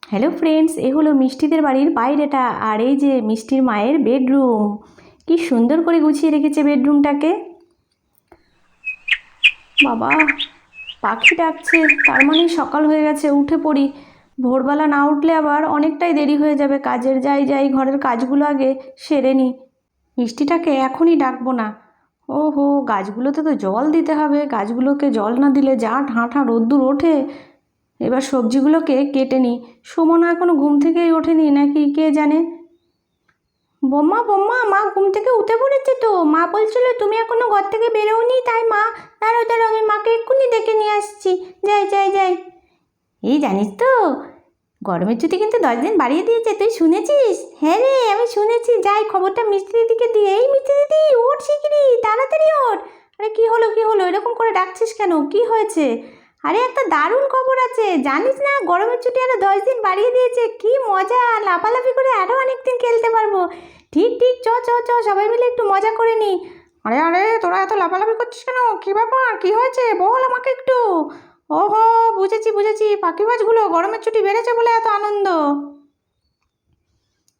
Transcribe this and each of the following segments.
Hello friends, এ হলো মিষ্টিদের বাড়ির বাইরেটা। আর এই যে মিষ্টির মায়ের বেডরুম, কি সুন্দর করে গুছিয়ে রেখেছে বেডরুমটাকে। বাবা, পাখি ডাকছে, তার মানে সকাল হয়ে গেছে, উঠে পড়ি। ভোরবেলা না উঠলে আবার অনেকটাই দেরি হয়ে যাবে কাজের। যাই যাই, ঘরের কাজগুলো আগে সেরে নিই। মিষ্টিটাকে এখনই ডাকবো না। ওহো, গাছগুলোতে তো জল দিতে হবে। গাছগুলোকে জল না দিলে যা ঠাঁঠা রোদ্দুর ওঠে। এবার সবজিগুলোকে কেটে নিই। সুমনা এখনো ঘুম থেকেই ওঠেনি নাকি কে জানে। বোম্মা বোম্মা, মা ঘুম থেকে উঠে পড়েছে তো। মা বলছিল তুমি এখনো ঘর থেকে বেরোওনি, তাই মা। দাঁড়াও দাঁড়াও, আমি মাকে এক্ষুনি ডেকে নিয়ে আসছি। যাই যাই যাই। এই জানিস তো, গরমের ছুটি কিন্তু 10 দিন বাড়িয়ে দিয়েছে, তুই শুনেছিস? হ্যাঁ রে, আমি শুনেছি। যাই খবরটা মিষ্টি দিদিকে দিয়ে। এই মিষ্টি দিদি, ওঠ শিগগিরি, তাড়াতাড়ি ওঠ। আরে কি হলো কি হলো, এরকম করে ডাকছিস কেন, কি হয়েছে? আরে একটা দারুণ খবর আছে, জানিস না? গরমের ছুটি আরো 10 দিন বাড়িয়ে দিয়েছে। কি মজা, লাফালাফি করে আরো অনেক দিন খেলতে পারবো। ঠিক ঠিক, চ চ চ, সবাই মিলে একটু মজা করে নি। আরে আরে, তোরা এত লাফালাফি করছিস কেন? কি ব্যাপার, কি হয়েছে বল আমাকে একটু। ওহো, বুঝেছি বুঝেছি, পাখিবাজগুলো গরমের ছুটি বেড়েছে বলে এত আনন্দ।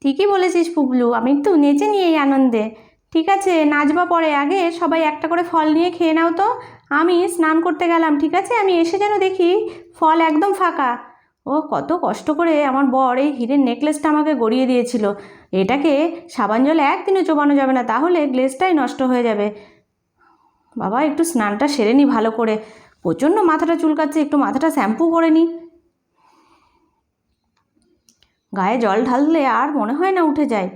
ঠিকই বলেছিস পুবলু, আমি একটু নেচে নিই এই আনন্দে। ঠিক আছে, নাচবা পরে, আগে সবাই একটা করে ফল নিয়ে খেয়ে নাও তো। আমি স্নান করতে গেলাম, ঠিক আছে? আমি এসে যেন দেখি ফল একদম ফাঁকা। ও কত কষ্ট করে আমার বর এই হীরের নেকলেসটা আমাকে গড়িয়ে দিয়েছিল। এটাকে সাবান জলে একদিনও চোবানো যাবে না, তাহলে গ্লেসটাই নষ্ট হয়ে যাবে। বাবা, একটু স্নানটা সেরে নি ভালো করে। প্রচণ্ড মাথাটা চুলকাচ্ছে, একটু মাথাটা শ্যাম্পু করে নিই। গায়ে জল ঢাললে আর মনে হয় না উঠে যায়।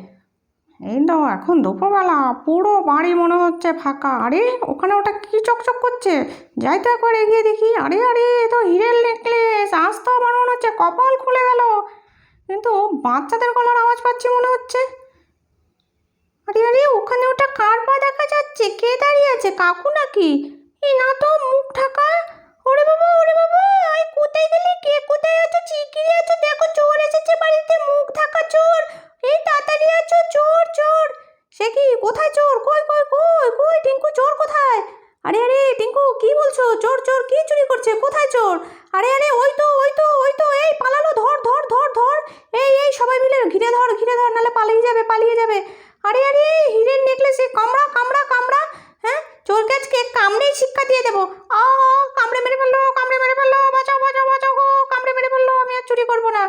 এই তো এখন দুপুরবেলা, পুরো বাড়ি মনে হচ্ছে ফাঁকা। আরে ওখানে ওটা কি চকচক করছে? যাই তো একবার এগিয়ে দেখি। আরে আরে, এ তো হীরের নেকলেস। আজ তো আমার মনে হচ্ছে কপাল খুলে গেল। কিন্তু বাচ্চাদের গলার আওয়াজ পাচ্ছি মনে হচ্ছে। আরে আরে, ওখানে ওটা কার পা দেখা যাচ্ছে? কে দাঁড়িয়ে আছে, কাকু নাকি? এই না তো, মুখ ঢাকা। ওরে বাবা ওরে বাবা, এই কোথায় গেলি? কে কোথায় আছো? চিকিরে আছো? দেখো, চোর এসেছে বাড়িতে, মুখ ঢাকা চোর। এই তাড়াতাড়ি আছো, চোর চোর। সে কি, কোথায় চোর? কই কই কই কই, টিঙ্কু চোর কোথায়? আরে আরে টিঙ্কু, কি বলছো? চোর চোর কি চুরি করছে? কোথায় চোর? আরে আরে, ওই তো ওই তো ওই তো, এই পালালো, ধর ধর ধর ধর। এই এই, সবাই মিলে ঘিরে ধর, নাহলে পালিয়ে যাবে পালিয়ে যাবে। আরে আরে, হীরের নেকলেসে কামড়া কামড়া কামড়া। হ্যাঁ, চোরকে আজকে কামড়েই শিক্ষা দিয়ে দেবো। আ, কামড়ে মেরে ফেললো, কামড়ে মেরে ফেললো, বাঁচাও বাঁচাও বাঁচাও গো, কামড়ে মেরে ফেললো, আমি আর চুরি করবো না।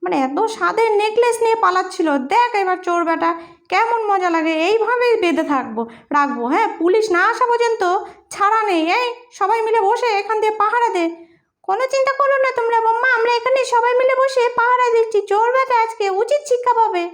মানে এত স্বাদের নেকলেস নিয়ে পালাচ্ছিল। দেখ এবার চোর বেটা, কেমন মজা লাগে। এইভাবেই বেঁধে রাখবো। হ্যাঁ, পুলিশ না আসা পর্যন্ত ছাড়া নেই। এই সবাই মিলে বসে এখান দিয়ে পাহারা দে। কোনো চিন্তা করো না তোমরা বোম্মা, আমরা এখানে সবাই মিলে বসে পাহারা দিচ্ছি। চোর বেটা আজকে উচিত শিক্ষা পাবে।